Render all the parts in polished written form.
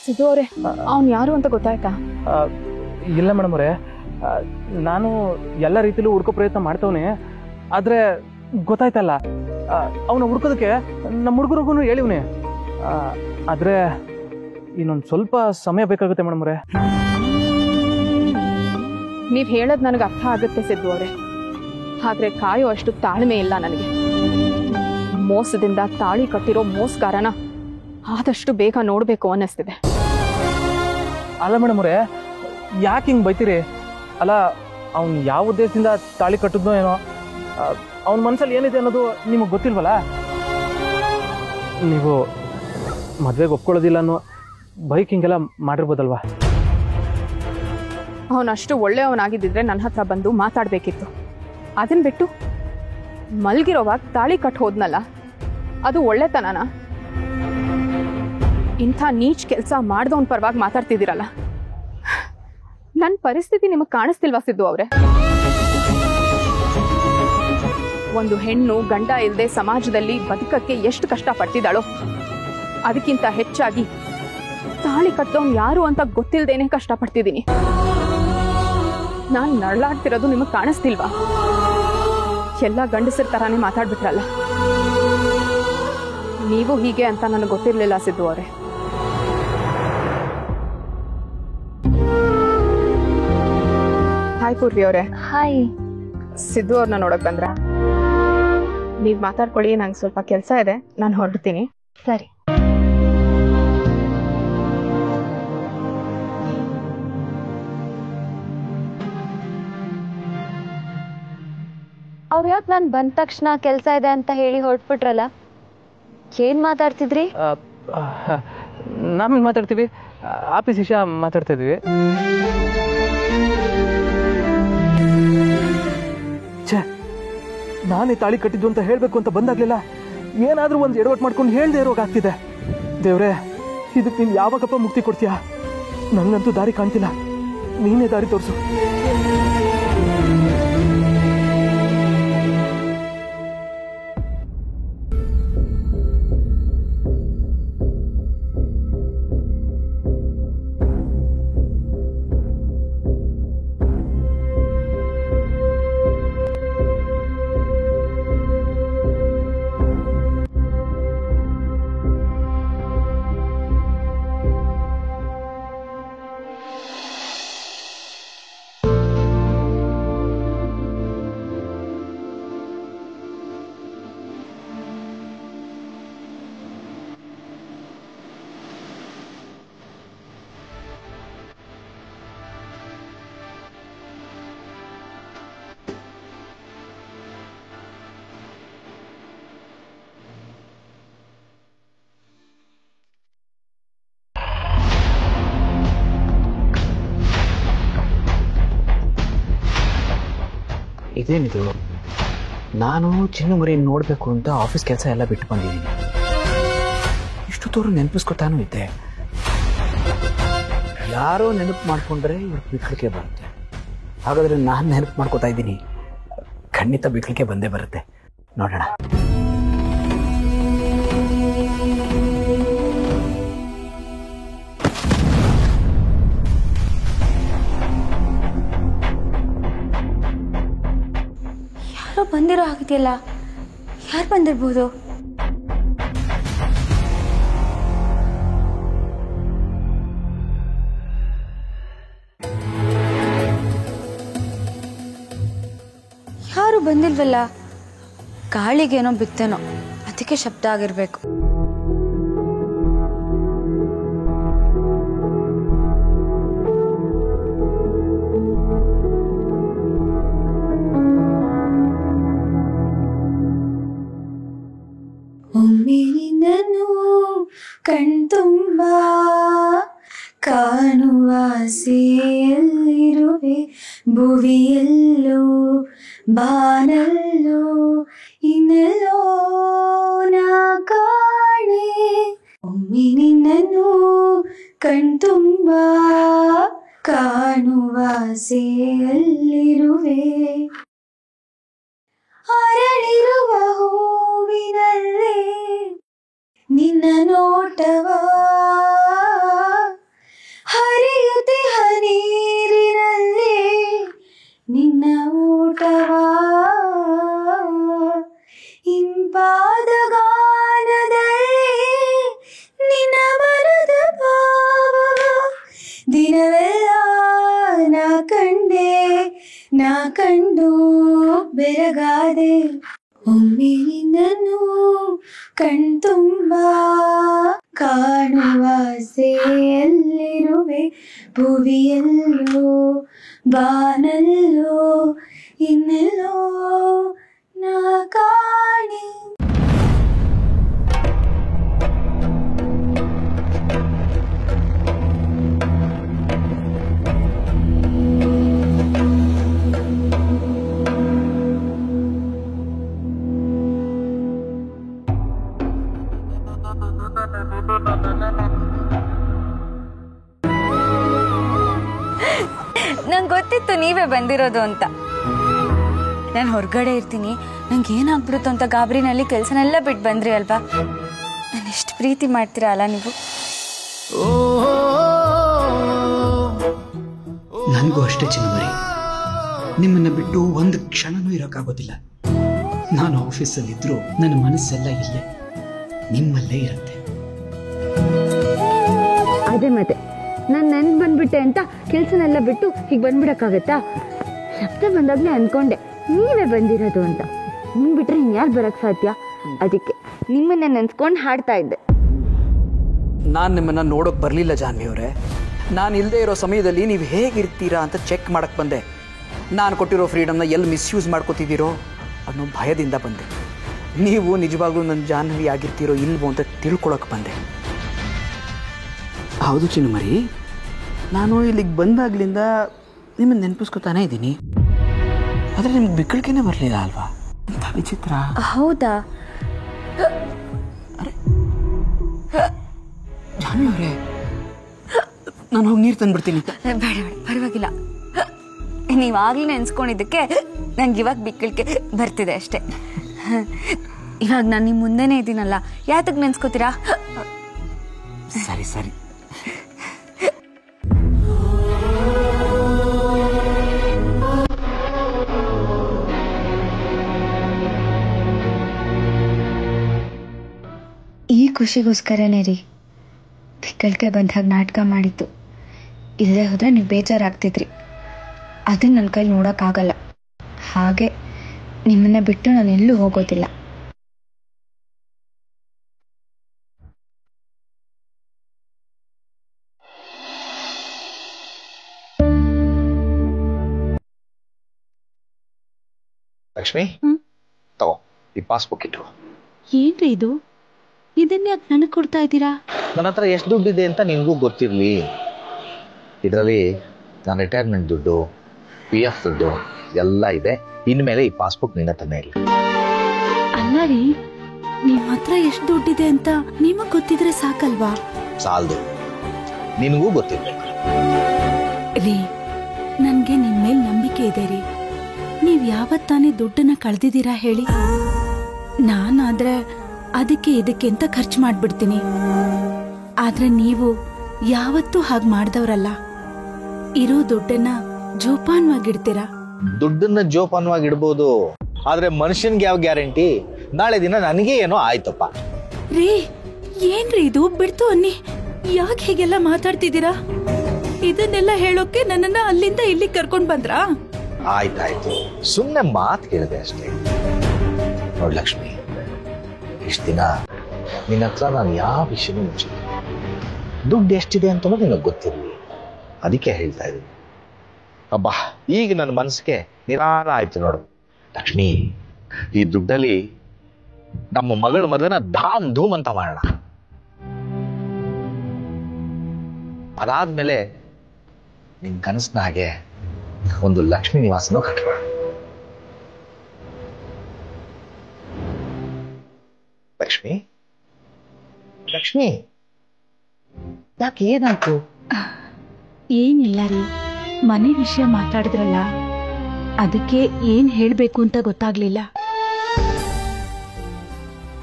ಸಿದ್ದು ಅವರೇ, ಅವನು ಯಾರು ಅಂತ ಗೊತ್ತಾಯ್ತಾ? ಇಲ್ಲ ಮೇಡಮ್ ಅವರೇ, ನಾನು ಎಲ್ಲ ರೀತಿಲೂ ಹುಡ್ಕೋ ಪ್ರಯತ್ನ ಮಾಡ್ತವನೆ, ಆದರೆ ಗೊತ್ತಾಯ್ತಲ್ಲ. ಅವನ ಹುಡ್ಕೋದಕ್ಕೆ ನಮ್ಮ ಹುಡುಗರಿಗೂ ಹೇಳಿವ್ನಿ, ಆದರೆ ಇನ್ನೊಂದು ಸ್ವಲ್ಪ ಸಮಯ ಬೇಕಾಗುತ್ತೆ ಮೇಡಮ್ ಅವರೇ. ನೀವು ಹೇಳೋದು ನನಗೆ ಅರ್ಥ ಆಗುತ್ತೆ ಸಿದ್ದು ಅವರೇ, ಆದರೆ ಕಾಯೋ ಅಷ್ಟು ತಾಳ್ಮೆ ಇಲ್ಲ ನನಗೆ. ಮೋಸದಿಂದ ತಾಳಿ ಕಟ್ಟಿರೋ ಮೋಸಗಾರನ ಆದಷ್ಟು ಬೇಗ ನೋಡಬೇಕು ಅನ್ನಿಸ್ತಿದೆ. ಅಲ್ಲ ಮೇಡಮ್ ಅವರೇ, ಯಾಕೆ ಹಿಂಗೆ ಬೈತೀರಿ? ಅಲ್ಲ, ಅವ್ನು ಯಾವ ಉದ್ದೇಶದಿಂದ ತಾಳಿ ಕಟ್ಟಿದ್ನೋ ಏನೋ, ಅವನ ಮನಸ್ಸಲ್ಲಿ ಏನಿದೆ ಅನ್ನೋದು ನಿಮಗೆ ಗೊತ್ತಿಲ್ವಲ್ಲ. ನೀವು ಮದುವೆಗೆ ಒಪ್ಕೊಳ್ಳೋದಿಲ್ಲ ಅನ್ನೋ ಬೈಕ್ ಹಿಂಗೆಲ್ಲ ಮಾಡಿರ್ಬೋದಲ್ವಾ? ಅವನಷ್ಟು ಒಳ್ಳೆಯವನಾಗಿದ್ದಿದ್ರೆ ನನ್ನ ಹತ್ರ ಬಂದು ಮಾತಾಡಬೇಕಿತ್ತು. ಅದನ್ನ ಬಿಟ್ಟು ಮಲ್ಗಿರೋವಾಗ ತಾಳಿ ಕಟ್ಟು ಹೋದ್ನಲ್ಲ, ಅದು ಒಳ್ಳೆತನನ? ಇಂಥ ನೀಚ್ ಕೆಲಸ ಮಾಡ್ದವನ್ ಪರವಾಗಿ ಮಾತಾಡ್ತಿದ್ದೀರಲ್ಲ. ನನ್ನ ಪರಿಸ್ಥಿತಿ ನಿಮಗೆ ಕಾಣಿಸ್ತಿಲ್ವಾ ಸಿದ್ದು ಅವರೇ? ಒಂದು ಹೆಣ್ಣು ಗಂಡ ಇಲ್ಲದೆ ಸಮಾಜದಲ್ಲಿ ಬದುಕಕ್ಕೆ ಎಷ್ಟು ಕಷ್ಟಪಡ್ತಿದ್ದಾಳೋ, ಅದಕ್ಕಿಂತ ಹೆಚ್ಚಾಗಿ ತಾಳಿ ಕಟ್ಟೋನ್ ಯಾರು ಅಂತ ಗೊತ್ತಿಲ್ಲದೇನೆ ಕಷ್ಟಪಡ್ತಿದ್ದೀನಿ. ನಾನು ನರಳಾಡ್ತಿರೋದು ನಿಮಗೆ ಕಾಣಿಸ್ತಿಲ್ವಾ? ಎಲ್ಲ ಗಂಡಸರ ತರಾನೇ ಮಾತಾಡ್ಬಿಟ್ರಲ್ಲ. ನೀವು ಹೀಗೆ ಅಂತ ನನಗೆ ಗೊತ್ತಿರಲಿಲ್ಲ ಸಿದ್ದು ಅವರೇ. ಹಾಯ್ ಪೂರ್ವಿ ಅವರೇ. ಹಾಯ್. ಸಿದ್ದು ಅವ್ರನ್ನ ನೋಡಕ್ ಬಂದ್ರ? ನೀವ್ ಮಾತಾಡ್ಕೊಳ್ಳಿ, ನಂಗೆ ಸ್ವಲ್ಪ ಕೆಲಸ ಇದೆ, ನಾನು ಹೊರಡ್ತೀನಿ. ಸರಿ. ಅವ್ರು ಯಾಕೆ ನಾನು ಬಂದ ತಕ್ಷಣ ಕೆಲಸ ಇದೆ ಅಂತ ಹೇಳಿ ಹೊರಟ್ಬಿಟ್ರಲ್ಲ? ಏನ್ ಮಾತಾಡ್ತಿದ್ರಿ? ನಾವೇನು ಮಾತಾಡ್ತೀವಿ, ಆಫೀಸ್ ವಿಷಯ ಮಾತಾಡ್ತಾ ಇದ್ವಿ. ಛೇ, ನಾನೇ ತಾಳಿ ಕಟ್ಟಿದ್ದು ಅಂತ ಹೇಳಬೇಕು ಅಂತ ಬಂದಾಗ್ಲಿಲ್ಲ, ಏನಾದರೂ ಒಂದು ಎಡವಟ್ಟು ಮಾಡ್ಕೊಂಡು ಹೇಳ್ದೆ ಇರೋಗಾಗ್ತಿದೆ. ದೇವ್ರೆ, ಇದಕ್ಕೆ ನೀನು ಯಾವಾಗಪ್ಪ ಮುಕ್ತಿ ಕೊಡ್ತೀಯಾ? ನಂಗಂತೂ ದಾರಿ ಕಾಣ್ತಿಲ್ಲ, ನೀನೇ ದಾರಿ ತೋರಿಸು. ಇದೇನಿದು? ನಾನು ಚಿನ್ನ ಮರಿಯನ್ನು ನೋಡಬೇಕು ಅಂತ ಆಫೀಸ್ ಕೆಲಸ ಎಲ್ಲ ಬಿಟ್ಟು ಬಂದಿದ್ದೀನಿ. ಇಷ್ಟು ತೋರು ನೆನಪಿಸ್ಕೊತಾನೂ ಇದ್ದೆ. ಯಾರೋ ನೆನಪು ಮಾಡಿಕೊಂಡ್ರೆ ಇವ್ರ ಬಿಕ್ಳಿಕೆ ಬರುತ್ತೆ. ಹಾಗಾದರೆ ನಾನು ನೆನಪು ಮಾಡ್ಕೋತಾ ಇದ್ದೀನಿ, ಖಂಡಿತ ಬಿಕ್ಳಿಕೆ ಬಂದೇ ಬರುತ್ತೆ. ನೋಡೋಣ. ಬಂದಿರೋ ಆಗಿದೆಯಲ್ಲ, ಯಾರು ಬಂದಿರ್ಬೋದು? ಯಾರು ಬಂದಿಲ್ವಲ್ಲ, ಗಾಳಿಗೇನೋ ಬಿತ್ತೇನೋ, ಅದಕ್ಕೆ ಶಬ್ದ ಆಗಿರ್ಬೇಕು. ಒಮ್ಮೆ ನಿನ್ನನ್ನು ಕಣ್ತುಂಬ ಕಾಣುವ ಆಸೆಯಲ್ಲಿರುವೆ, ಭುವಿಯಲ್ಲೋ ಬಾನಲ್ಲೋ ಇನ್ನೆಲ್ಲೋ ನಾ ಕಾಣೆ. ಒಮ್ಮೆ ನಿನ್ನನ್ನು ಕಣ್ತುಂಬ ಕಾಣುವ ಆಸೆಯಲ್ಲಿರುವೆ, ಅರಳಿರುವ ಹೂವಿನಲ್ಲೇ ನಿನ್ನ ನೋಟವ ಬೆರಗಾದೆ ಒಮ್ಮೆ ನಿನ್ನನ್ನು ಕಣ್ತುಂಬ ಕಾಣುವ ಆಸೆಯಲ್ಲಿರುವೆ ಭುವಿಯಲ್ಲೋ ಬಾನಲ್ಲೋ ಇನ್ನೆಲ್ಲೋ ನಾ ಕಾಣೆ. ನಂಗೆ ಗೊತ್ತಿತ್ತು ನೀವೇ ಬಂದಿರೋದು ಅಂತ. ನಾನು ಹೊರಗಡೆ ಇರ್ತೀನಿ, ನಂಗೆ ಏನಾಗ್ಬಿಡುತ್ತೋ ಅಂತ ಗಾಬರಿನಲ್ಲಿ ಕೆಲಸನೆಲ್ಲ ಬಿಟ್ಟು ಬಂದ್ರಿ ಅಲ್ವಾ. ನಾನು ಎಷ್ಟು ಪ್ರೀತಿ ಮಾಡ್ತೀರಾ ಅಲ್ಲ ನೀವು. ನನಗೂ ಅಷ್ಟೇ ಚಿನ್ನಮರಿ, ನಿಮ್ಮನ್ನ ಬಿಟ್ಟು ಒಂದು ಕ್ಷಣನೂ ಇರೋಕ್ಕಾಗೋದಿಲ್ಲ. ನಾನು ಆಫೀಸಲ್ಲಿದ್ದರೂ ನನ್ನ ಮನಸ್ಸೆಲ್ಲ ಇಲ್ಲೇ ನಿಮ್ಮಲ್ಲೇ ಇರುತ್ತೆ. ಅದೇ ಮತ್ತೆ ನಾನು ನೆನ್ಪು ಬಂದ್ಬಿಟ್ಟೆ ಅಂತ ಕೆಲಸನೆಲ್ಲ ಬಿಟ್ಟು ಹೀಗೆ ಬಂದ್ಬಿಡಕ್ಕಾಗತ್ತಾ? ಶಬ್ದ ಬಂದಾಗಲೇ ಅಂದ್ಕೊಂಡೆ ನೀವೇ ಬಂದಿರೋದು ಅಂತ. ನಿಮ್ ಬಿಟ್ರೆ ಇನ್ಯಾರು ಬರಕ್ ಸಾಧ್ಯ? ಅದಕ್ಕೆ ನಿಮ್ಮನ್ನ ನೆನ್ಸ್ಕೊಂಡು ಹಾಡ್ತಾ ಇದ್ದೆ. ನಾನು ನಿಮ್ಮನ್ನ ನೋಡೋಕೆ ಬರಲಿಲ್ಲ ಜಾನ್ವಿ ಅವರೇ. ನಾನು ಇಲ್ಲದೆ ಇರೋ ಸಮಯದಲ್ಲಿ ನೀವು ಹೇಗಿರ್ತೀರಾ ಅಂತ ಚೆಕ್ ಮಾಡಕ್ಕೆ ಬಂದೆ. ನಾನು ಕೊಟ್ಟಿರೋ ಫ್ರೀಡಮ್ನ ಎಲ್ಲಿ ಮಿಸ್ಯೂಸ್ ಮಾಡ್ಕೋತಿದ್ದೀರೋ ಅನ್ನೋ ಭಯದಿಂದ ಬಂದೆ. ನೀವು ನಿಜವಾಗ್ಲೂ ನನ್ನ ಜಾಹ್ನವಿ ಆಗಿರ್ತೀರೋ ಇಲ್ವೋ ಅಂತ ತಿಳ್ಕೊಳಕ್ಕೆ ಬಂದೆ. ಹೌದು ಚಿನ್ನಮರಿ, ನಾನು ಇಲ್ಲಿಗೆ ಬಂದಾಗ್ಲಿಂದ ನಿಮ್ಮನ್ನು ನೆನಪಿಸ್ಕೊತಾನೇ ಇದ್ದೀನಿ. ಆದರೆ ನಿಮ್ಗೆ ಬಿಕ್ಕಳಿಕೆನೇ ಬರಲಿಲ್ಲ ಅಲ್ವಾ? ಅಂತ ವಿಚಿತ್ರ. ಹೌದಾ? ಅರೆ ಜಾನ್ವಿ ಅವರೇ, ನಾನು ಹೋಗಿ ನೀರು ತಂದುಬಿಡ್ತೀನಿ. ಬೇಡ ಬೇಡ, ಪರವಾಗಿಲ್ಲ. ನೀವಾಗಲೇ ನೆನ್ಸ್ಕೊಂಡಿದ್ದಕ್ಕೆ ನಂಗೆ ಇವಾಗ ಬಿಕ್ಕಳಿಕೆ ಬರ್ತಿದೆ ಅಷ್ಟೇ. ಇವಾಗ ನಾನು ನಿಮ್ಮ ಮುಂದೆನೇ ಇದ್ದೀನಲ್ಲ, ಯಾತಕ್ಕೆ ನೆನ್ಸ್ಕೋತೀರಾ? ಸರಿ ಸರಿ. ಈ ಖುಷಿಗೋಸ್ಕರನೇ ರೀ ಬಿಕ್ಕಳಿಕೆ ಬಂದಾಗ ನಾಟಕ ಮಾಡಿದ್ದು. ಇಲ್ಲದೆ ಹೋದರೆ ನೀವು ಬೇಜಾರಾಗ್ತಿದ್ರಿ. ಅದನ್ನ ನನ್ನ ಕೈಲಿ ನೋಡೋಕ್ಕಾಗಲ್ಲ. ಹಾಗೆ ನಿಮ್ಮನ್ನ ಬಿಟ್ಟು ನಾನು ಎಲ್ಲೂ ಹೋಗೋದಿಲ್ಲ. ಲಕ್ಷ್ಮಿ, ತಗೋ ಈ ಪಾಸ್ಬುಕ್ ಇಟ್ಟು. ಏನ್ರಿ ಇದು? ಇದನ್ನ ಯಾಕೆ ನನಗೆ ಕೊಡ್ತಾ ಇದ್ದೀರಾ? ನನ್ನ ಹತ್ರ ಎಷ್ಟು ದುಡ್ಡಿದೆ ಅಂತ ನಿನಗೂ ಗೊತ್ತಿರಲಿ. ಇದರಲ್ಲಿ ನನ್ನ ರಿಟೈರ್ಮೆಂಟ್ ದುಡ್ಡು, PF ದುಡ್ಡು ಎಲ್ಲ ಇದೆ. ಇನ್ಮೇಲೆ ಈ ಪಾಸ್ಬುಕ್ ನಿನ್ನ ಹತ್ರನೇ ಇಲ್ಲ. ಅಲ್ಲ ರೀ, ನಿಮ್ಮ ಹತ್ರ ಎಷ್ಟು ದುಡ್ಡಿದೆ ಅಂತ ನಿಮಗ್ ಗೊತ್ತಿದ್ರೆ ಸಾಕಲ್ವಾ? ಸಾಲದು, ನಿನಗೂ ಗೊತ್ತಿರ್ಬೇಕು. ರೀ, ನನ್ಗೆ ನಿಮ್ ಮೇಲೆ ನಂಬಿಕೆ ಇದೆ ರೀ. ನೀವ್ ಯಾವತ್ತಾನೆ ದುಡ್ಡನ್ನ ಕಳ್ದಿದ್ದೀರಾ ಹೇಳಿ? ನಾನಾದ್ರೆ ಅದಕ್ಕೆ ಇದಕ್ಕೆ ಅಂತ ಖರ್ಚು ಮಾಡ್ಬಿಡ್ತೀನಿ. ಆದ್ರೆ ನೀವು ಯಾವತ್ತೂ ಹಾಗೆ ಮಾಡ್ದವ್ರಲ್ಲ. ಇರೋ ದುಡ್ಡನ್ನ ಜೋಪಾನವಾಗಿಡ್ತೀರಾ. ದುಡ್ಡನ್ನ ಜೋಪಾನವಾಗಿಡ್ಬೋದು, ಆದ್ರೆ ಮನುಷ್ಯನ್ಗೆ ಯಾವ ಗ್ಯಾರಂಟಿ? ನಾಳೆ ದಿನ ನನಗೆ ಏನೋ ಆಯ್ತಪ್ಪ. ರೀ, ಏನ್ರಿ ಇದು? ಬಿಡ್ತು ಅನ್ನಿ. ಯಾಕೆ ಹೀಗೆಲ್ಲ ಮಾತಾಡ್ತಿದ್ದೀರಾ? ಇದನ್ನೆಲ್ಲ ಹೇಳೋಕೆ ನನ್ನನ್ನ ಅಲ್ಲಿಂದ ಇಲ್ಲಿ ಕರ್ಕೊಂಡ್ ಬಂದ್ರಾ? ಆಯ್ತಾಯ್ತು, ಸುಮ್ಮನೆ ಮಾತು ಕೇಳಿದೆ ಅಷ್ಟೇ. ನೋಡ್ ಲಕ್ಷ್ಮಿ, ಇಷ್ಟ ದಿನ ನಿನ್ನ ಹತ್ರ ನಾನು ಯಾವ ವಿಷಯನೂ ಮುಚ್ಚಿಲ್ಲ. ದುಡ್ಡು ಎಷ್ಟಿದೆ ಅಂತ ನಿನಗೆ ಗೊತ್ತಿರಲಿ, ಅದಕ್ಕೆ ಹೇಳ್ತಾ ಇದ್ದೀನಿ. ಅಬ್ಬಾ, ಈಗ ನನ್ನ ಮನಸ್ಸಿಗೆ ನಿರಾಳ ಆಯ್ತು ನೋಡು. ಲಕ್ಷ್ಮಿ, ಈ ದುಡ್ಡಲ್ಲಿ ನಮ್ಮ ಮಗಳ ಮದುವೆನ ಧಾಮ್ ಧೂಮ್ ಅಂತ ಮಾಡೋಣ. ಅದಾದ್ಮೇಲೆ ನಿನ್ ಕನಸಿನ ಹಾಗೆ ಒಂದು ಲಕ್ಷ್ಮೀ ನಿವಾಸನೂ ಕಟ್ಟೋಣ. ಲಕ್ಷ್ಮಿ, ಲಕ್ಷ್ಮಿ, ಯಾಕೆ ಏನಾಯ್ತು? ಏನಿಲ್ಲ ರೀ, ಮನೆ ವಿಷಯ ಮಾತಾಡಿದ್ರಲ್ಲ, ಅದಕ್ಕೆ ಏನ್ ಹೇಳ್ಬೇಕು ಅಂತ ಗೊತ್ತಾಗ್ಲಿಲ್ಲ.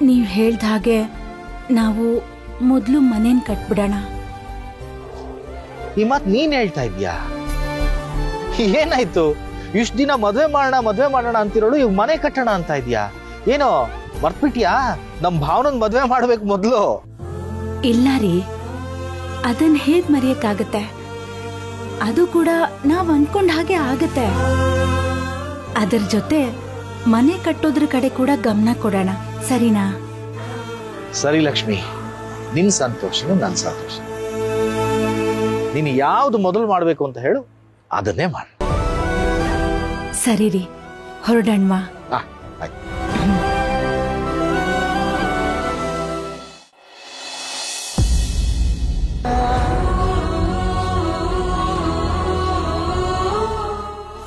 ನೀವ್ ಹೇಳ್ದ ಹಾಗೆ ನಾವು ಮೊದ್ಲು ಮನೇನ್ ಕಟ್ಬಿಡೋಣ. ಈ ಮಾತು ನೀನ್ ಹೇಳ್ತಾ ಇದ್ಯಾ? ಏನಾಯ್ತು? ಇಷ್ಟ ದಿನ ಮದ್ವೆ ಮಾಡೋಣ ಅಂತಿರೋಳು ಇವ್ ಮನೆ ಕಟ್ಟೋಣ ಅಂತ ಇದ್ಯಾ? ಏನೋ ಮರ್ತ್ಬಿಟ್ಯಾ? ನಮ್ ಭಾವನನ್ ಮದ್ವೆ ಮಾಡ್ಬೇಕು ಮೊದ್ಲು. ಇಲ್ಲ ರೀ, ಅದನ್ನ ಹೇಗ್ ಮರೆಯಕ್ಕಾಗತ್ತೆ? ಅದು ಕೂಡ ನಾವ್ ಅನ್ಕೊಂಡ್ ಹಾಗೆ ಆಗತ್ತೆ. ಅದರ ಜೊತೆ ಮನೆ ಕಟ್ಟೋದ್ರ ಕಡೆ ಕೂಡ ಗಮನ ಕೊಡೋಣ, ಸರಿನಾ? ಸರಿ ಲಕ್ಷ್ಮಿ, ನಿನ್ ಸಂತೋಷನು ನನ್ನ ಸಂತೋಷ. ನೀನು ಯಾವ್ದು ಮೊದಲು ಮಾಡ್ಬೇಕು ಅಂತ ಹೇಳು, ಅದನ್ನೇ ಮಾಡು. ಸರಿ ರೀ, ಹೊರಡಣ್ವಾ? ಆಯ್ತು.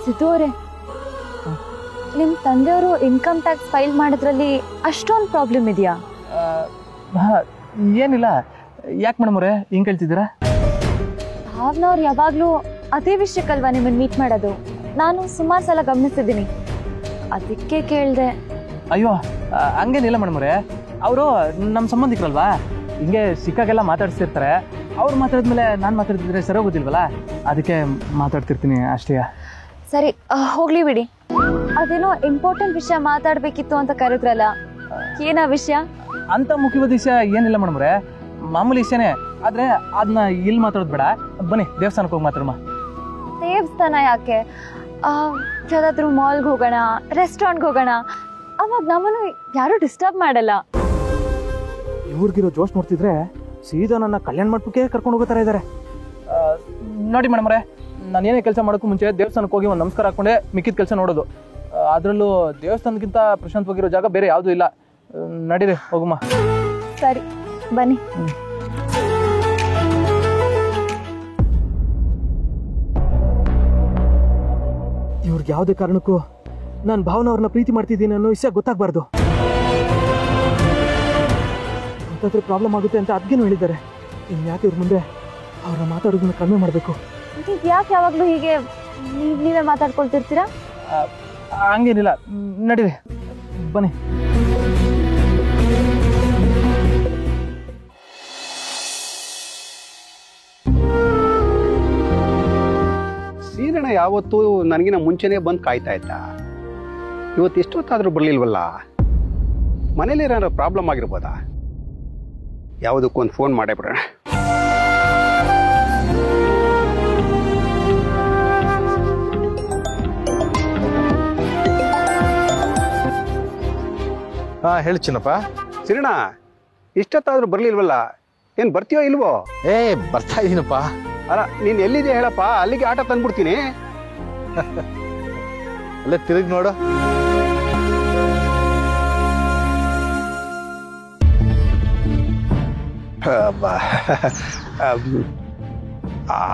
ಸಿದ್ದು ಅವರೇ, ನಿಮ್ ತಂದೆಯವರು ಇನ್ಕಮ್ ಟ್ಯಾಕ್ಸ್ ಫೈಲ್ ಮಾಡೋದ್ರಲ್ಲಿ ಅಷ್ಟೊಂದು ಪ್ರಾಬ್ಲಮ್ ಇದೆಯಾ? ಏನಿಲ್ಲ. ಯಾಕೆ ಮೇಡಮ್ ಅವರೇ ಹಿಂಗೆ ಕೇಳ್ತಿದ್ದೀರಾ? ಭಾವನವ್ರು ಯಾವಾಗ್ಲೂ ಅದೇ ವಿಷಯಕ್ಕಲ್ವಾ ನಿಮ್ಮನ್ನ ಮೀಟ್ ಮಾಡೋದು? ನಾನು ಸುಮಾರು ಸಲ ಗಮನಿಸಿದ್ದೀನಿ, ಅದಕ್ಕೆ ಕೇಳಿದೆ. ಅಯ್ಯೋ, ಹಂಗೇನಿಲ್ಲ ಮೇಡಮ್ ಅವರೇ. ಅವರು ನಮ್ಮ ಸಂಬಂಧಿಕರಲ್ವಾ, ಹಿಂಗೆ ಸಿಕ್ಕಾಗೆಲ್ಲ ಮಾತಾಡ್ತಿರ್ತಾರೆ. ಅವ್ರು ಮಾತಾಡಿದ್ಮೇಲೆ ನಾನು ಮಾತಾಡ್ತಿದ್ರೆ ಸರಿ ಹೋಗೋದಿಲ್ವಲ್ಲ, ಅದಕ್ಕೆ ಮಾತಾಡ್ತಿರ್ತೀನಿ ಅಷ್ಟೇ. ಸರಿ, ಹೋಗ್ಲಿ ಬಿಡಿ. ಅದೇನೋ ಇಂಪಾರ್ಟೆಂಟ್ ವಿಷಯ ಮಾತಾಡ್ಬೇಕಿತ್ತು ಅಂತ ಕರೆದ್ರಲ್ಲ, ಏನಾ ವಿಷಯ? ಅಂತ ಮುಖ್ಯವಾದ ವಿಷಯ ಏನಿಲ್ಲ ಮೇಡಮ್ ಅವರೇ, ಮಾಮೂಲಿ ವಿಷಯನೇ. ಆದ್ರೆ ಅದನ್ನ ಇಲ್ಲಿ ಮಾತಾಡೋದು ಬೇಡ, ಬನ್ನಿ ದೇವಸ್ಥಾನಕ್ಕೆ ಹೋಗಿ ಮಾತಾಡೋಣ. ದೇವಸ್ಥಾನ ಯಾಕೆ? ಯಾವ್ದಾದ್ರು ಮಾಲ್ಗೆ ಹೋಗೋಣ, ರೆಸ್ಟೋರೆಂಟ್ಗೆ ಹೋಗೋಣ, ಅವಾಗ ನಮ್ಮನ್ನು ಯಾರು ಡಿಸ್ಟರ್ಬ್ ಮಾಡಲ್ಲ. ಇವ್ರಿಗಿರೋ ಜೋಶ್ ನೋಡ್ತಿದ್ರೆ ಸೀದಾ ನನ್ನ ಕಲ್ಯಾಣ ಮಂಟಪಕ್ಕೆ ಕರ್ಕೊಂಡು ಹೋಗೋ ಥರ ಇದ್ದಾರೆ. ನೋಡಿ ಮೇಡಮ್ ಅವರೇ, ನಾನು ಏನೇ ಕೆಲಸ ಮಾಡೋಕ್ಕೂ ಮುಂಚೆ ದೇವಸ್ಥಾನಕ್ಕೆ ಹೋಗಿ ಒಂದು ನಮಸ್ಕಾರ ಹಾಕೊಂಡೆ ಮಿಕ್ಕಿದ ಕೆಲಸ ನೋಡೋದು. ಅದರಲ್ಲೂ ದೇವಸ್ಥಾನಕ್ಕಿಂತ ಪ್ರಶಾಂತವಾಗಿರೋ ಜಾಗ ಬೇರೆ ಯಾವುದೂ ಇಲ್ಲ. ನಡೀರಿ ಹೋಗಮ್ಮ. ಸರಿ, ಬನ್ನಿ. ಇವ್ರಿಗೆ ಯಾವುದೇ ಕಾರಣಕ್ಕೂ ನಾನು ಭಾವನ ಅವ್ರನ್ನ ಪ್ರೀತಿ ಮಾಡ್ತಿದ್ದೀನಿ ಅನ್ನೋ ವಿಷಯ ಗೊತ್ತಾಗಬಾರ್ದು. ಗೊತ್ತಾದ್ರೆ ಪ್ರಾಬ್ಲಮ್ ಆಗುತ್ತೆ ಅಂತ ಅದಕ್ಕೇನು ಹೇಳಿದ್ದಾರೆ. ಇನ್ಯಾಕೆ ಇವ್ರ ಮುಂದೆ ಅವ್ರನ್ನ ಮಾತಾಡೋದನ್ನ ಕಡಿಮೆ ಮಾಡಬೇಕು. ಯಾಕೆ ಯಾವಾಗಲೂ ಹೀಗೆ ನೀವೇ ಮಾತಾಡ್ಕೊಳ್ತಿರ್ತೀರಾ? ಹಂಗೇನಿಲ್ಲ, ನಡೀರಿ ಬನ್ನಿ. ಸೀರಣ ಯಾವತ್ತೂ ನನಗಿನ ಮುಂಚೆನೇ ಬಂದು ಕಾಯ್ತಾ ಇದ್ದ. ಇವತ್ತು ಎಷ್ಟೊತ್ತಾದರೂ ಬರಲಿಲ್ವಲ್ಲ? ಮನೇಲಿ ಏನಾದ್ರು ಪ್ರಾಬ್ಲಮ್ ಆಗಿರ್ಬೋದಾ? ಯಾವುದಕ್ಕೊಂದು ಫೋನ್ ಮಾಡೇ ಬಿಡೋಣ. ಹೇಳು ಚಿನ್ನಪ್ಪ. ಸೀರಣ, ಇಷ್ಟೊತ್ತಾದರೂ ಬರಲಿಲ್ವಲ್ಲ? ಏನು ಬರ್ತೀಯೋ ಇಲ್ವೋ? ಬರ್ತಾ ಇದೀನಪ್ಪ. ಅಲ್ಲ, ನೀನು ಎಲ್ಲಿದೆ ಹೇಳಪ್ಪ, ಅಲ್ಲಿಗೆ ಆಟ ತಂದ್ಬಿಡ್ತೀನಿ. ಅಲ್ಲೇ ತಿರುಗಿ ನೋಡು.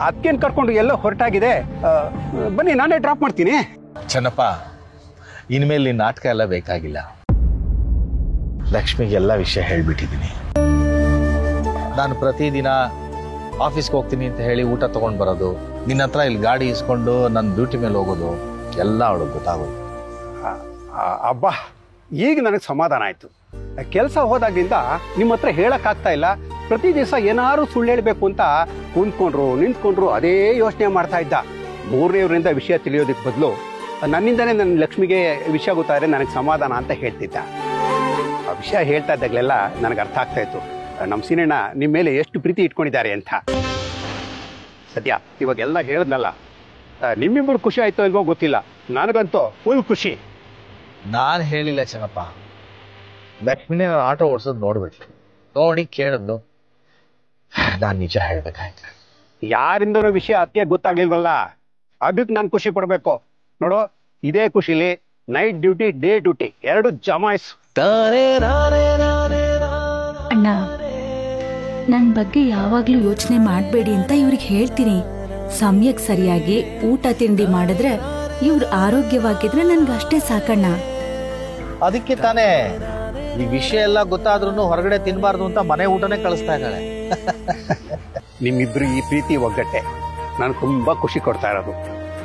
ಅದಕ್ಕೇನು ಕರ್ಕೊಂಡು ಎಲ್ಲೋ ಹೊರಟಾಗಿದೆ. ಬನ್ನಿ, ನಾನೇ ಡ್ರಾಪ್ ಮಾಡ್ತೀನಿ. ಚೆನ್ನಪ್ಪ, ಇನ್ಮೇಲೆ ನಿನ್ನ ನಾಟಕ ಎಲ್ಲ ಬೇಕಾಗಿಲ್ಲ. ಲಕ್ಷ್ಮಿಗೆ ಎಲ್ಲ ವಿಷಯ ಹೇಳ್ಬಿಟ್ಟಿದ್ದೀನಿ. ನಾನು ಪ್ರತಿದಿನ ಆಫೀಸ್ಗೆ ಹೋಗ್ತೀನಿ ಅಂತ ಹೇಳಿ ಊಟ ತಗೊಂಡು ಬರೋದು, ನಿನ್ನ ಹತ್ರ ಇಲ್ಲಿ ಗಾಡಿ ಇಸ್ಕೊಂಡು ನನ್ನ ಡ್ಯೂಟಿ ಮೇಲೆ ಹೋಗೋದು ಎಲ್ಲ ಅವಳಿಗೆ ಗೊತ್ತಾಗೋದು. ಅಬ್ಬಾ, ಈಗ ನನಗೆ ಸಮಾಧಾನ ಆಯಿತು. ಕೆಲಸ ಹೋದಾಗಿಂದ ನಿಮ್ಮ ಹತ್ರ ಹೇಳಕ್ಕಾಗ್ತಾ ಇಲ್ಲ. ಪ್ರತಿ ದಿವಸ ಏನಾದ್ರು ಸುಳ್ಳು ಹೇಳಬೇಕು ಅಂತ ಕುಂತ್ಕೊಂಡ್ರು ನಿಂತ್ಕೊಂಡ್ರು ಅದೇ ಯೋಚನೆ ಮಾಡ್ತಾ ಇದ್ದ. ಮೂರನೇವರಿಂದ ವಿಷಯ ತಿಳಿಯೋದಕ್ಕೆ ಬದಲು ನನ್ನಿಂದನೇ ನನ್ನ ಲಕ್ಷ್ಮಿಗೆ ವಿಷಯ ಗೊತ್ತಾದ್ರೆ ನನಗೆ ಸಮಾಧಾನ ಅಂತ ಹೇಳ್ತಿದ್ದ. ಆ ವಿಷಯ ಹೇಳ್ತಾ ಇದ್ದಾಗಲೆಲ್ಲ ನನಗೆ ಅರ್ಥ ಆಗ್ತಾ ಇತ್ತು ನಮ್ಮ ಸೀನಣ್ಣ ನಿಮ್ಮ ಮೇಲೆ ಎಷ್ಟು ಪ್ರೀತಿ ಇಟ್ಕೊಂಡಿದ್ದಾರೆ ಅಂತ. ಸದ್ಯ ಇವಾಗೆಲ್ಲ ಹೇಳಿದ್ನಲ್ಲ, ನಿಮ್ಮಿಬ್ಬರು ಖುಷಿ ಆಯ್ತೋ ಇಲ್ವೋ ಗೊತ್ತಿಲ್ಲ, ನನಗಂತೂ ಫುಲ್ ಖುಷಿ. ನಾನು ಹೇಳಿಲ್ಲ ಚೆನ್ನಪ್ಪ, ಲಕ್ಷ್ಮಿನೇ ನಾನು ಆಟೋ ಓಡಿಸೋದು ನೋಡ್ಬಿಟ್ಟು ನೋಡಿ ಕೇಳಿದ್ಲು. ನಾನು ನಿಜ ಹೇಳ್ಬೇಕಾಯ್ತು. ಯಾರಿಂದನೋ ವಿಷಯ ಅತ್ತಿಗೆ ಗೊತ್ತಾಗ್ಲಿಲ್ವಲ್ಲ, ಅದಕ್ಕೆ ನಾನು ಖುಷಿ ಪಡ್ಬೇಕು. ನೋಡು, ಇದೇ ಖುಷಿಲಿ ನೈಟ್ ಡ್ಯೂಟಿ ಡೇ ಡ್ಯೂಟಿ ಎರಡು ಜಮಾಯಿಸು. ಅಣ್ಣ, ನನ್ನ ಬಗ್ಗೆ ಯಾವಾಗ್ಲೂ ಯೋಚನೆ ಮಾಡಬೇಡಿ ಅಂತ ಇವ್ರಿಗೆ ಹೇಳ್ತೀನಿ. ಸಮಯಕ್ಕೆ ಸರಿಯಾಗಿ ಊಟ ತಿಂಡಿ ಮಾಡಿದ್ರೆ ಇವ್ರು ಆರೋಗ್ಯವಾಗಿದ್ರೆ ನನ್ಗೆ ಅಷ್ಟೇ ಸಾಕಣ್ಣ. ಅದಕ್ಕೆ ತಾನೇ ಈ ವಿಷಯ ಎಲ್ಲ ಗೊತ್ತಾದ್ರೂ ಹೊರಗಡೆ ತಿನ್ಬಾರ್ದು ಅಂತ ಮನೆ ಊಟನೇ ಕಳಿಸ್ತಾ ಇದ್ದಾಳೆ. ನಿಮ್ಮಿಬ್ರು ಈ ಪ್ರೀತಿ ಒಗ್ಗಟ್ಟೆ ನಾನು ತುಂಬಾ ಖುಷಿ ಕೊಡ್ತಾ ಇರೋದು.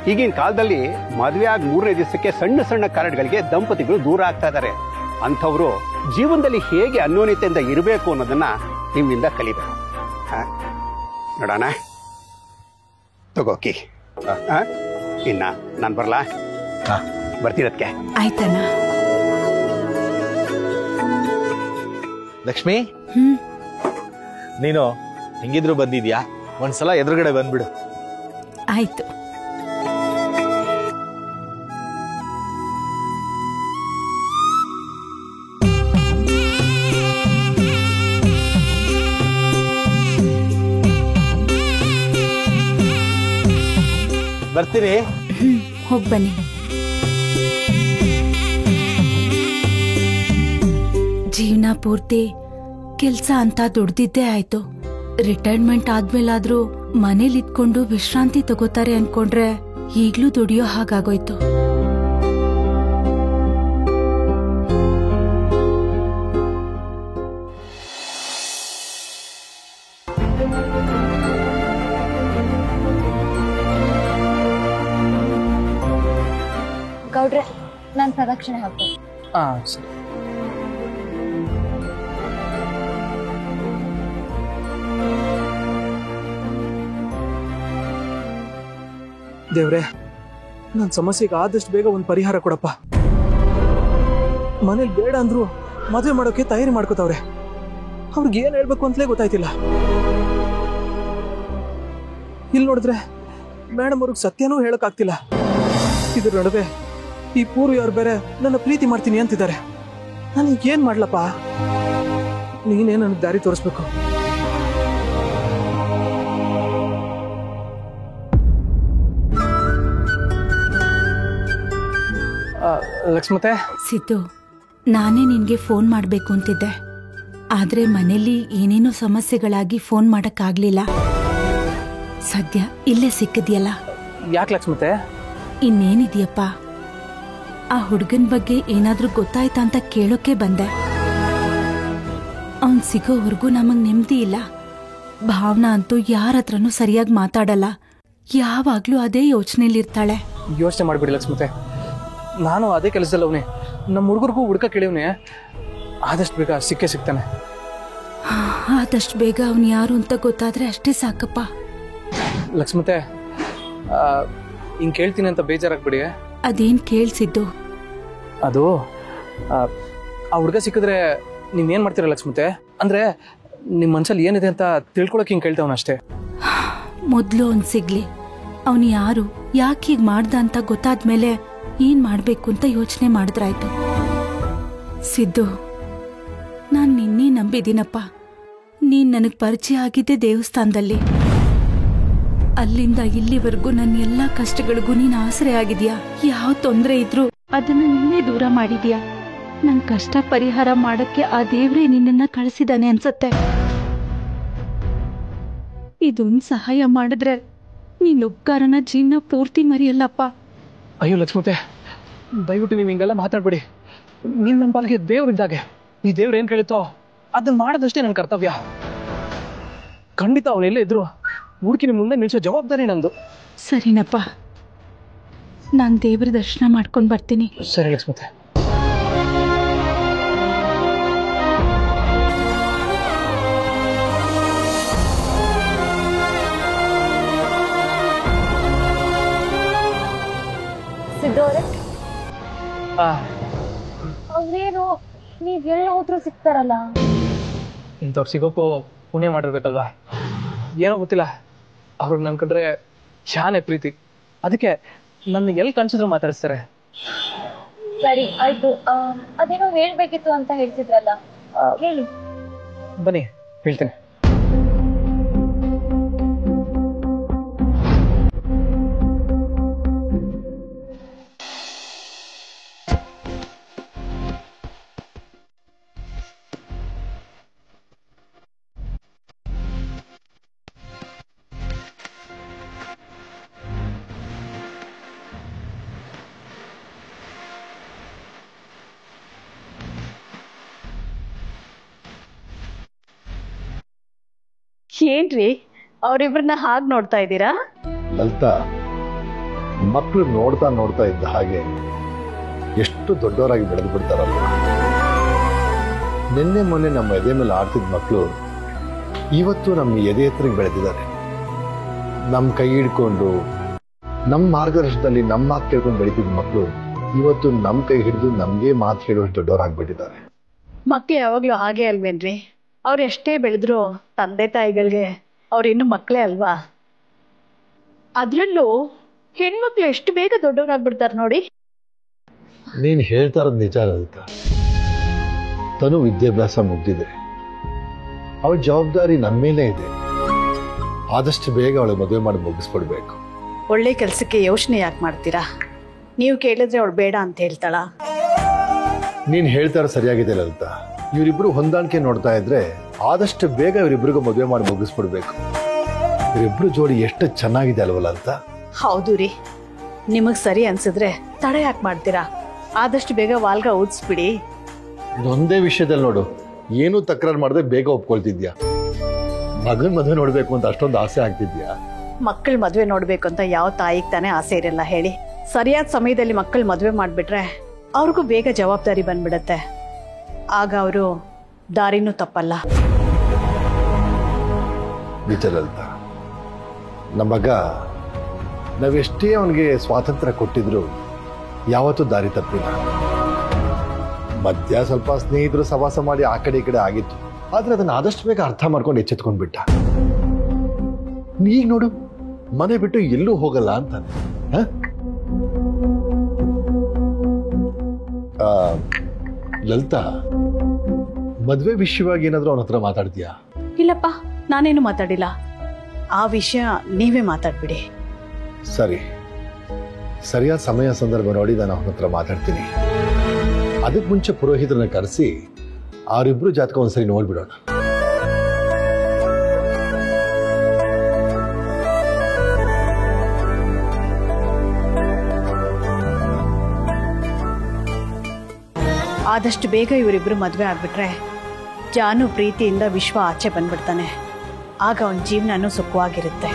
ಈಗಿನ ಕಾಲದಲ್ಲಿ ಮದುವೆ ಆಗಿ 3ನೇ ದಿವಸಕ್ಕೆ ಸಣ್ಣ ಸಣ್ಣ ಕಾರಣಗಳಿಗೆ ದಂಪತಿಗಳು ದೂರ ಆಗ್ತಾ ಇದ್ದಾರೆ. ಅಂಥವ್ರು ಜೀವನದಲ್ಲಿ ಹೇಗೆ ಅನ್ಯೋನ್ಯತೆಯಿಂದ ಇರಬೇಕು ಅನ್ನೋದನ್ನ ನಿಮ್ಮಿಂದ ಕಲಿಬೇಕು. ನೋಡೋಣ, ತಗೋಕಿ. ಇನ್ನ ನಾನು ಬರ್ಲಾ? ಬರ್ತೀರತ್ಕೆ. ಆಯ್ತಣ್ಣ. ಲಕ್ಷ್ಮಿ, ನೀನು ಹೆಂಗಿದ್ರು ಬಂದಿದ್ಯಾ, ಒಂದ್ಸಲ ಎದುರುಗಡೆ ಬಂದ್ಬಿಡು. ಆಯ್ತು. ಬರ್ತೀರಿ. ಹೋಗಿ ಬನ್ನಿ. ಜೀವನ ಪೂರ್ತಿ ಕೆಲ್ಸ ಅಂತ ದುಡ್ದಿದ್ದೇ ಆಯ್ತು. ರಿಟೈರ್ಮೆಂಟ್ ಆದ್ಮೇಲಾದ್ರೂ ಮನೇಲಿ ಇದ್ಕೊಂಡು ವಿಶ್ರಾಂತಿ ತಗೋತಾರೆ ಅನ್ಕೊಂಡ್ರೆ ಈಗ್ಲೂ ದುಡಿಯೋ ಹಾಗಾಗೋಯ್ತು. ಗೌಡ್ರೆ ನಾನು ಪ್ರದಕ್ಷಿಣೆ ಹಾಕ್ತೀನಿ. ಸರಿ. ದೇವ್ರೆ, ನನ್ನ ಸಮಸ್ಯೆಗೆ ಆದಷ್ಟು ಬೇಗ ಒಂದು ಪರಿಹಾರ ಕೊಡಪ್ಪ. ಮನೇಲಿ ಬೇಡ ಅಂದ್ರು ಮದುವೆ ಮಾಡೋಕೆ ತಯಾರಿ ಮಾಡ್ಕೋತಾವ್ರೆ. ಅವ್ರಿಗೆ ಏನ್ ಹೇಳ್ಬೇಕು ಅಂತಲೇ ಗೊತ್ತಾಯ್ತಿಲ್ಲ. ಇಲ್ಲಿ ನೋಡಿದ್ರೆ ಮೇಡಮ್ ಅವ್ರಿಗೆ ಸತ್ಯನೂ ಹೇಳಕ್ಕಾಗ್ತಿಲ್ಲ. ಇದ್ರ ನಡುವೆ ಈ ಪೂರ್ವಿಯವ್ರು ಬೇರೆ ನನ್ನ ಪ್ರೀತಿ ಮಾಡ್ತೀನಿ ಅಂತಿದ್ದಾರೆ. ನನಗೆ ಏನ್ ಮಾಡ್ಲಪ್ಪ? ನೀನೇ ನನಗೆ ದಾರಿ ತೋರಿಸ್ಬೇಕು. ಲಕ್ಷ್ಮತೆ. ಸಿದ್ದು, ನಾನೇ ನಿನ್ಗೆ ಫೋನ್ ಮಾಡ್ಬೇಕು ಅಂತಿದ್ದೆ, ಆದ್ರೆ ಮನೇಲಿ ಏನೇನೋ ಸಮಸ್ಯೆಗಳಾಗಿ ಫೋನ್ ಮಾಡಕ್ಕಾಗ್ಲಿಲ್ಲ. ಸದ್ಯ ಇಲ್ಲೇ ಸಿಕ್ಕಿದ್ಯಲ್ಲ. ಯಾಕೆ ಲಕ್ಷ್ಮತೆ? ಇನ್ನೇನಿದ್ಯಪ್ಪ, ಆ ಹುಡುಗನ್ ಬಗ್ಗೆ ಏನಾದ್ರೂ ಗೊತ್ತಾಯ್ತಾ ಅಂತ ಕೇಳೋಕೆ ಬಂದೆ. ಅವನ್ ಸಿಗೋವರೆಗೂ ನಮಗ್ ನೆಮ್ಮದಿ ಇಲ್ಲ. ಭಾವನಾ ಅಂತೂ ಯಾರ ಹತ್ರನೂ ಸರಿಯಾಗಿ ಮಾತಾಡಲ್ಲ. ಯಾವಾಗ್ಲೂ ಅದೇ ಯೋಚನೆಲಿರ್ತಾಳೆ. ಯೋಚನೆ ಮಾಡ್ಬಿಡಿ ಲಕ್ಷ್ಮತೆ, ನಾನು ಅದೇ ಕೆಲಸದಲ್ಲಿ ಅವನೇ. ನಮ್ಮ ಹುಡುಗರಿಗೂ ಹುಡುಕ ಕೇಳಿವ್ನೆ. ಆದಷ್ಟು ಬೇಗ ಸಿಕ್ಕೇ ಸಿಗ್ತಾನೆ. ಆದಷ್ಟು ಬೇಗ ಅವನು ಯಾರು ಅಂತ ಗೊತ್ತಾದ್ರೆ ಅಷ್ಟೇ ಸಾಕಪ್ಪ. ಲಕ್ಷ್ಮತೆ, ಹಿಂಗ್ ಕೇಳ್ತೀನಿ ಅಂತ ಬೇಜಾರಾಗ್ಬಿಡಿ. ಅದೇನ್ ಕೇಳ್ಸಿದ್ದು? ಅದು ಆ ಹುಡುಗ ಸಿಕ್ಕಿದ್ರೆ ನೀವೇನ್ ಮಾಡ್ತೀರ ಲಕ್ಷ್ಮತೆ? ಅಂದ್ರೆ ನಿಮ್ ಮನ್ಸಲ್ಲಿ ಏನಿದೆ ಅಂತ ತಿಳ್ಕೊಳಕ್ ಹಿಂಗ್ ಕೇಳ್ತಾವನಷ್ಟೇ. ಮೊದ್ಲು ಅವ್ನ್ ಸಿಗ್ಲಿ. ಅವನು ಯಾರು, ಯಾಕೆ ಹೀಗ್ ಮಾಡ್ದ ಅಂತ ಗೊತ್ತಾದ್ಮೇಲೆ ಏನ್ ಮಾಡ್ಬೇಕು ಅಂತ ಯೋಚನೆ ಮಾಡಿದ್ರಾಯ್ತು. ಸಿದ್ದು, ನಾನ್ ನಿನ್ನೆ ನಂಬಿದ್ದೀನಪ್ಪ. ನೀನ್ ನನಗ್ ಪರಿಚಯ ಆಗಿದ್ದೆ ದೇವಸ್ಥಾನದಲ್ಲಿ. ಅಲ್ಲಿಂದ ಇಲ್ಲಿವರೆಗೂ ನನ್ನ ಎಲ್ಲಾ ಕಷ್ಟಗಳಿಗೂ ನೀನ್ ಆಸರೆ ಆಗಿದ್ಯಾ. ಯಾವ ತೊಂದರೆ ಇದ್ರು ಅದನ್ನ ನಿನ್ನೆ ದೂರ ಮಾಡಿದ್ಯಾ. ನನ್ ಕಷ್ಟ ಪರಿಹಾರ ಮಾಡಕ್ಕೆ ಆ ದೇವ್ರೇ ನಿನ್ನನ್ನ ಕಳಿಸಿದಾನೆ ಅನ್ಸತ್ತೆ. ಇದೊಂದ್ ಸಹಾಯ ಮಾಡಿದ್ರೆ ನೀನ್ ಉಪಕಾರನ ಜೀವನ ಪೂರ್ತಿ ಮರಿಯಲ್ಲಪ್ಪ. ಅಯ್ಯೋ ಲಕ್ಷ್ಮತೆ, ದಯವಿಟ್ಟು ನೀವು ಹಿಂಗೆಲ್ಲ ಮಾತಾಡ್ಬೇಡಿ. ನೀನ್ ನನ್ನ ಪಾಲಿಗೆ ದೇವ್ರಿದ್ದಾಗೆ. ಈ ದೇವ್ರು ಏನ್ ಕೇಳುತ್ತೋ ಅದನ್ನ ಮಾಡೋದಷ್ಟೇ ನನ್ನ ಕರ್ತವ್ಯ. ಖಂಡಿತ ಅವನೆಲ್ಲೇ ಇದ್ರು ಹುಡುಕಿನ ಮುಂದೆ ನಿಲ್ಸೋ ಜವಾಬ್ದಾರಿ ನಂದು. ಸರಿನಪ್ಪ, ನಾನ್ ದೇವ್ರ ದರ್ಶನ ಮಾಡ್ಕೊಂಡ್ ಬರ್ತೀನಿ. ಸರಿ ಲಕ್ಷ್ಮತೆ. ಸಿದ್ದವ್ರೆ, ಅವ್ರೇನು ನೀವ್ ಎಲ್ಲ ಹೋದ್ರು ಸಿಗ್ತಾರಲ್ಲ. ಇಂಥವ್ರು ಸಿಗೋಕ್ಕೂ ಪುಣ್ಯ ಮಾಡಿರ್ಬೇಕಲ್ವಾ? ಏನೋ ಗೊತ್ತಿಲ್ಲ, ಅವ್ರಿಗೆ ನನ್ ಕಂಡ್ರೆ ಶಾನೆ ಪ್ರೀತಿ. ಅದಕ್ಕೆ ನನ್ನ ಎಲ್ಲಿ ಕನ್ಸಿದ್ರು ಮಾತಾಡಿಸ್ತಾರೆ. ಸರಿ ಆಯ್ತು. ಅದೇನೋ ಹೇಳ್ಬೇಕಿತ್ತು ಅಂತ ಹೇಳ್ತಿದ್ರಲ್ಲ, ಹೇಳಿ. ಬನ್ನಿ ಹೇಳ್ತೇನೆ. ಏನ್ರಿ ಅವ್ರಿಬ್ರನ್ನ ಹಾಗೆ ನೋಡ್ತಾ ಇದ್ದೀರಾ? ಲಲಿತಾ, ಮಕ್ಕಳು ನೋಡ್ತಾ ನೋಡ್ತಾ ಇದ್ದ ಹಾಗೆ ಎಷ್ಟು ದೊಡ್ಡವರಾಗಿ ಬೆಳೆದು ಬಿಡ್ತಾರಲ್ಲ. ನಿನ್ನೆ ಮೊನ್ನೆ ನಮ್ಮ ಎದೆ ಮೇಲೆ ಆಡ್ತಿದ್ದ ಮಕ್ಕಳು ಇವತ್ತು ನಮ್ಮ ಎದೆ ಎತ್ತರಕ್ಕೆ ಬೆಳೆದಿದ್ದಾರೆ. ನಮ್ಮ ಕೈ ಹಿಡ್ಕೊಂಡು ನಮ್ಮ ಮಾರ್ಗದರ್ಶನದಲ್ಲಿ ನಮ್ಮ ಮಾತು ಕೇಳ್ಕೊಂಡು ಬೆಳೀತಿದ್ದ ಮಕ್ಕಳು ಇವತ್ತು ನಮ್ಮ ಕೈ ಹಿಡಿದು ನಮ್ಗೆ ಮಾತು ಹೇಳುವಷ್ಟು ದೊಡ್ಡವರಾಗ್ಬಿಟ್ಟಿದ್ದಾರೆ. ಮಕ್ಳು ಯಾವಾಗ್ಲೂ ಹಾಗೆ ಅಲ್ವೇನ್ರಿ? ಅವ್ರು ಎಷ್ಟೇ ಬೆಳೆದ್ರು ತಂದೆ ತಾಯಿಗಳಿಗೆ ಅವ್ರು ಇನ್ನು ಮಕ್ಕಳೇ ಅಲ್ವಾ? ಅದ್ರಲ್ಲೂ ಹೆಣ್ಮಕ್ಳು ಎಷ್ಟು ಬೇಗ ದೊಡ್ಡವರಾಗ್ಬಿಡ್ತಾರೆ ನೋಡಿ. ನೀನು ಹೇಳ್ತಾ ಇರೋದು ನಿಜ ಲಲಿತಾ. ತನು ವಿದ್ಯಾಭ್ಯಾಸ ಮುಗ್ದಿದೆ, ಅವಳ ಜವಾಬ್ದಾರಿ ನಮ್ಮ ಮೇಲೆ ಇದೆ. ಆದಷ್ಟು ಬೇಗ ಅವಳು ಮದುವೆ ಮಾಡಿ ಮುಗಿಸ್ಕೊಡ್ಬೇಕು. ಒಳ್ಳೆ ಕೆಲಸಕ್ಕೆ ಯೋಚನೆ ಯಾಕೆ ಮಾಡ್ತೀರಾ? ನೀವು ಕೇಳಿದ್ರೆ ಅವಳು ಬೇಡ ಅಂತ ಹೇಳ್ತಾಳ? ನೀನು ಹೇಳ್ತಾರ ಸರಿಯಾಗಿದೆ ಲಲಿತಾ. ಇವರಿಬ್ರು ಹೊಂದಾಣಿಕೆ ನೋಡ್ತಾ ಇದ್ರೆ ಆದಷ್ಟು ಬೇಗ ಇವರಿಬ್ರಿಗೂ ಮದುವೆ ಮಾಡಿ ಮುಗಿಸ್ಬಿಡ್ಬೇಕು. ಇವರಿಬ್ರು ಜೋಡಿ ಎಷ್ಟು ಚೆನ್ನಾಗಿದೆ ಅಲ್ವಲ್ಲ ಅಂತ. ಹೌದು ರೀ, ನಿಮಗೆ ಸರಿ ಅನ್ಸಿದ್ರೆ ತಡ ಯಾಕೆ ಮಾಡ್ತೀರಾ? ಆದಷ್ಟು ಬೇಗ ವಾಲ್ಗ ಊದಿಸ್ಬಿಡಿ. ಇದೊಂದೇ ವಿಷಯದಲ್ಲಿ ನೋಡು, ಏನೂ ತಕರಾರು ಮಾಡದೆ ಬೇಗ ಒಪ್ಕೊಳ್ತಿದ್ಯಾ. ಮಗನ ಮದುವೆ ನೋಡ್ಬೇಕು ಅಂತ ಅಷ್ಟೊಂದು ಆಸೆ ಆಗ್ತಿದ್ಯಾ? ಮಕ್ಕಳ ಮದುವೆ ನೋಡ್ಬೇಕು ಅಂತ ಯಾವ ತಾಯಿಗೆ ತಾನೇ ಆಸೆ ಇರಲ್ಲ ಹೇಳಿ? ಸರಿಯಾದ ಸಮಯದಲ್ಲಿ ಮಕ್ಕಳ ಮದುವೆ ಮಾಡಿಬಿಟ್ರೆ ಅವ್ರಿಗೂ ಬೇಗ ಜವಾಬ್ದಾರಿ ಬಂದ್ಬಿಡತ್ತೆ. ಆಗ ಅವರು ದಾರಿನೂ ತಪ್ಪಲ್ಲ. ನಿಜ ಲಲಿತಾ, ನಮ್ಮ ಮಗ ನಾವೆಷ್ಟೇ ಅವನಿಗೆ ಸ್ವಾತಂತ್ರ್ಯ ಕೊಟ್ಟಿದ್ರು ಯಾವತ್ತೂ ದಾರಿ ತಪ್ಪಿಲ್ಲ. ಮಧ್ಯ ಸ್ವಲ್ಪ ಸ್ನೇಹಿತರು ಸವಾಸ ಮಾಡಿ ಆ ಕಡೆ ಈ ಕಡೆ ಆಗಿತ್ತು, ಆದ್ರೆ ಅದನ್ನ ಆದಷ್ಟು ಬೇಗ ಅರ್ಥ ಮಾಡ್ಕೊಂಡು ಎಚ್ಚೆತ್ಕೊಂಡ್ಬಿಟ್ಟ. ಈಗ ನೋಡು, ಮನೆ ಬಿಟ್ಟು ಎಲ್ಲೂ ಹೋಗಲ್ಲ ಅಂತಾನೆ. ಲಲಿತಾ, ಮದ್ವೆ ವಿಷಯವಾಗಿ ಏನಾದ್ರೂ ಅವನ ಹತ್ರ ಮಾತಾಡ್ತೀಯಾ? ಇಲ್ಲಪ್ಪ, ನಾನೇನು ಮಾತಾಡಿಲ್ಲ. ಆ ವಿಷಯ ನೀವೇ ಮಾತಾಡ್ಬಿಡಿ. ಸರಿ, ಸರಿಯಾದ ಸಮಯ ಸಂದರ್ಭ ನೋಡಿ ನಾನು ಅವನ ಹತ್ರ ಮಾತಾಡ್ತೀನಿ. ಅದಕ್ಕೆ ಮುಂಚೆ ಪುರೋಹಿತರನ್ನ ಕರೆಸಿ ಅವರಿಬ್ರು ಜಾತಕ ಒಂದ್ಸರಿ ನೋಡ್ಬಿಡೋಣ. ಆದಷ್ಟು ಬೇಗ ಇವರಿಬ್ರು ಮದುವೆ ಆಗ್ಬಿಟ್ರೆ ಜಾನು ಪ್ರೀತಿಯಿಂದ ವಿಶ್ವ ಆಚೆ ಬಂದ್ಬಿಡ್ತಾನೆ. ಆಗ ಅವನ ಜೀವನನೂ ಸುಖವಾಗಿರುತ್ತೆ.